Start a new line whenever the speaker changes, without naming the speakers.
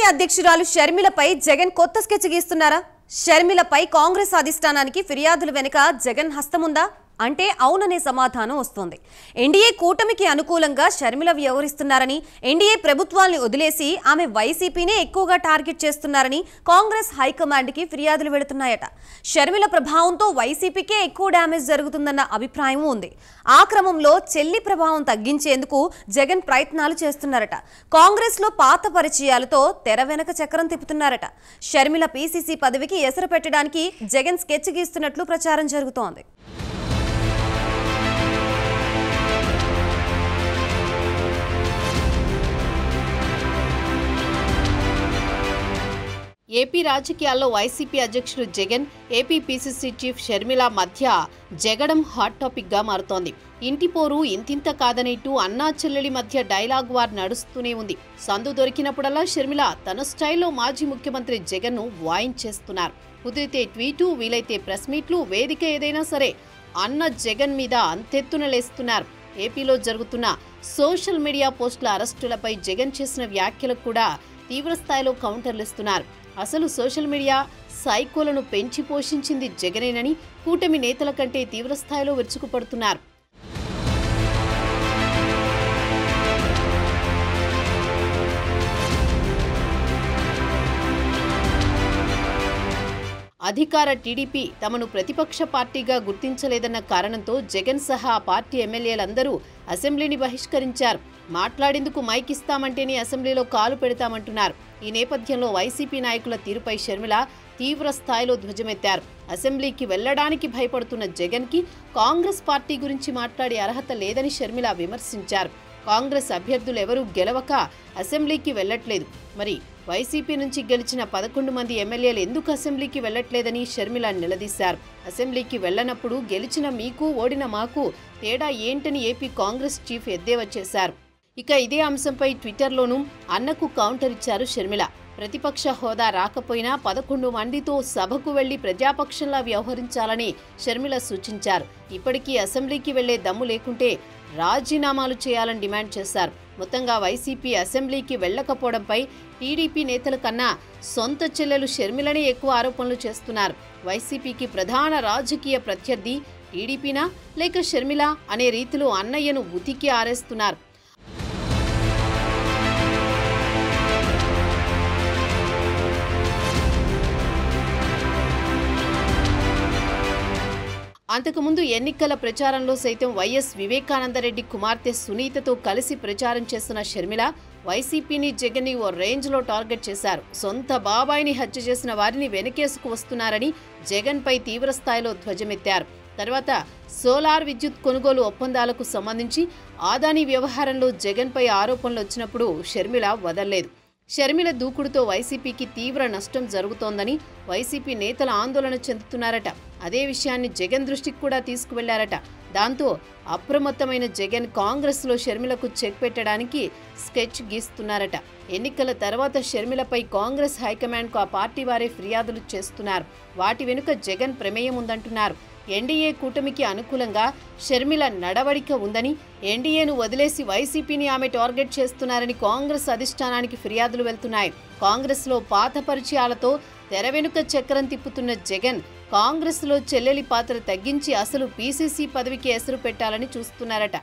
PCC అధ్యక్షురాలు షర్మిలపై జగన్ కొత్త sketch గీస్తున్నారా? షర్మిలపై Congress అధిష్టానానికి ఫిర్యాదుల వెనుక జగన్ హస్తముందా అంటే అవుననే సమాధానం వస్తోంది. ఎన్డీఏ కూటమికి అనుకూలంగా షర్మిల వ్యవహరిస్తున్నారని, ఎన్డీఏ ప్రభుత్వాన్ని వదిలేసి ఆమె వైసీపీనే ఎక్కువగా టార్గెట్ చేస్తున్నారని కాంగ్రెస్ హైకమాండ్కి ఫిర్యాదులు వెళుతున్నాయట. షర్మిల ప్రభావంతో వైసీపీకే ఎక్కువ డ్యామేజ్ జరుగుతుందన్న అభిప్రాయం ఉంది. ఆ క్రమంలో చెల్లి ప్రభావం తగ్గించేందుకు జగన్ ప్రయత్నాలు చేస్తున్నారట. కాంగ్రెస్లో పాత పరిచయాలతో తెర వెనక చక్రం తిప్పుతున్నారట. షర్మిల పీసీసీ పదవికి ఎసరు పెట్టడానికి జగన్ స్కెచ్ గీస్తున్నట్లు ప్రచారం జరుగుతోంది.
ఏపీ రాజకీయాల్లో వైసీపీ అధ్యక్షుడు Jagan, AP PCC chief Sharmila మధ్య జగడం హాట్ టాపిక్ గా మారుతోంది. ఇంటి పోరు ఇంతింత కాదనేట్టు అన్నా చెల్లెలి మధ్య డైలాగ్ వార్ నడుస్తూనే ఉంది. సందు దొరికినప్పుడల్లా షర్మిల తన స్టైల్లో మాజీ ముఖ్యమంత్రి జగన్ ను వాయించేస్తున్నారు. కుదిరితే ట్వీటు, వీలైతే ప్రెస్ మీట్లు, వేదిక ఏదైనా సరే అన్న జగన్ మీద అంతెత్తున లేస్తున్నారు. ఏపీలో జరుగుతున్న సోషల్ మీడియా పోస్టుల అరెస్టులపై జగన్ చేసిన వ్యాఖ్యలకు కూడా తీవ్రస్థాయిలో కౌంటర్లు ఇస్తున్నారు. అసలు సోషల్ మీడియా సైకోలను పెంచి పోషించింది జగనేనని కూటమి నేతల కంటే తీవ్రస్థాయిలో విరుచుకుపడుతున్నారు. అధికార టీడీపీ తమను ప్రతిపక్ష పార్టీగా గుర్తించలేదన్న కారణంతో జగన్ సహా పార్టీ ఎమ్మెల్యేలందరూ అసెంబ్లీని బహిష్కరించారు. మాట్లాడేందుకు మైక్ ఇస్తామంటేనే అసెంబ్లీలో కాలు పెడతామంటున్నారు. ఈ నేపథ్యంలో వైసీపీ నాయకుల తీరుపై షర్మిల తీవ్ర స్థాయిలో ధ్వజమెత్తారు. అసెంబ్లీకి వెళ్లడానికి భయపడుతున్న జగన్ కి కాంగ్రెస్ పార్టీ గురించి మాట్లాడే అర్హత లేదని షర్మిల విమర్శించారు. కాంగ్రెస్ అభ్యర్థులు ఎవరూ గెలవక అసెంబ్లీకి వెళ్లట్లేదు. మరి వైసీపీ నుంచి గెలిచిన 11 మంది ఎమ్మెల్యేలు ఎందుకు అసెంబ్లీకి వెళ్లట్లేదని షర్మిల నిలదీశారు. అసెంబ్లీకి వెళ్లనప్పుడు గెలిచిన మీకు, ఓడిన మాకు తేడా ఏంటని ఏపీ కాంగ్రెస్ చీఫ్ ఎద్దేవా చేశారు. ఇక ఇదే అంశంపై ట్విట్టర్లోనూ అన్నకు కౌంటర్ ఇచ్చారు షర్మిల. ప్రతిపక్ష హోదా రాకపోయినా 11 మందితో సభకు వెళ్లి ప్రజాపక్షంలా వ్యవహరించాలని షర్మిల సూచించారు. ఇప్పటికీ అసెంబ్లీకి వెళ్లే దమ్ము లేకుంటే రాజీనామాలు చేయాలని డిమాండ్ చేశారు. మొత్తంగా వైసీపీ అసెంబ్లీకి వెళ్లకపోవడంపై టీడీపీ నేతల కన్నా సొంత చెల్లెలు షర్మిలనే ఎక్కువ ఆరోపణలు చేస్తున్నారు. వైసీపీకి ప్రధాన రాజకీయ ప్రత్యర్థి టీడీపీనా లేక షర్మిల అనే రీతిలో అన్నయ్యను ఉతికి ఆరేస్తున్నారు. అంతకుముందు ఎన్నికల ప్రచారంలో సైతం వైఎస్ వివేకానందరెడ్డి కుమార్తె సునీతతో కలిసి ప్రచారం చేసిన షర్మిల వైసీపీని, జగన్ని ఓ రేంజ్లో టార్గెట్ చేశారు. సొంత బాబాయిని హత్య చేసిన వారిని వెనకేసుకు వస్తున్నారని జగన్పై తీవ్రస్థాయిలో ధ్వజమెత్తారు. తర్వాత సోలార్ విద్యుత్ కొనుగోలు ఒప్పందాలకు సంబంధించి ఆదాని వ్యవహారంలో జగన్పై ఆరోపణలు వచ్చినప్పుడు షర్మిల వదల్లేదు. షర్మిల దూకుడుతో వైసీపీకి తీవ్ర నష్టం జరుగుతోందని వైసీపీ నేతలు ఆందోళన చెందుతున్నారట. అదే విషయాన్ని జగన్ దృష్టికి కూడా తీసుకువెళ్లారట. దాంతో అప్రమత్తమైన జగన్ కాంగ్రెస్లో షర్మిలకు చెక్ పెట్టడానికి స్కెచ్ గీస్తున్నారట. ఎన్నికల తర్వాత షర్మిలపై కాంగ్రెస్ హైకమాండ్కు ఆ పార్టీ వారే ఫిర్యాదులు చేస్తున్నారు. వాటి వెనుక జగన్ ప్రమేయం ఉందంటున్నారు. ఎన్డీఏ కూటమికి అనుకూలంగా షర్మిల నడవడిక ఉందని, ఎన్డీఏను వదిలేసి వైసీపీని ఆమె టార్గెట్ చేస్తున్నారని కాంగ్రెస్ అధిష్టానానికి ఫిర్యాదులు వెళ్తున్నాయి. కాంగ్రెస్లో పాత పరిచయాలతో తెర వెనుక చక్రం తిప్పుతున్న జగన్ కాంగ్రెస్లో చెల్లెలి పాత్ర తగ్గించి అసలు పీసీసీ పదవికి ఎసరు పెట్టాలని చూస్తున్నారట.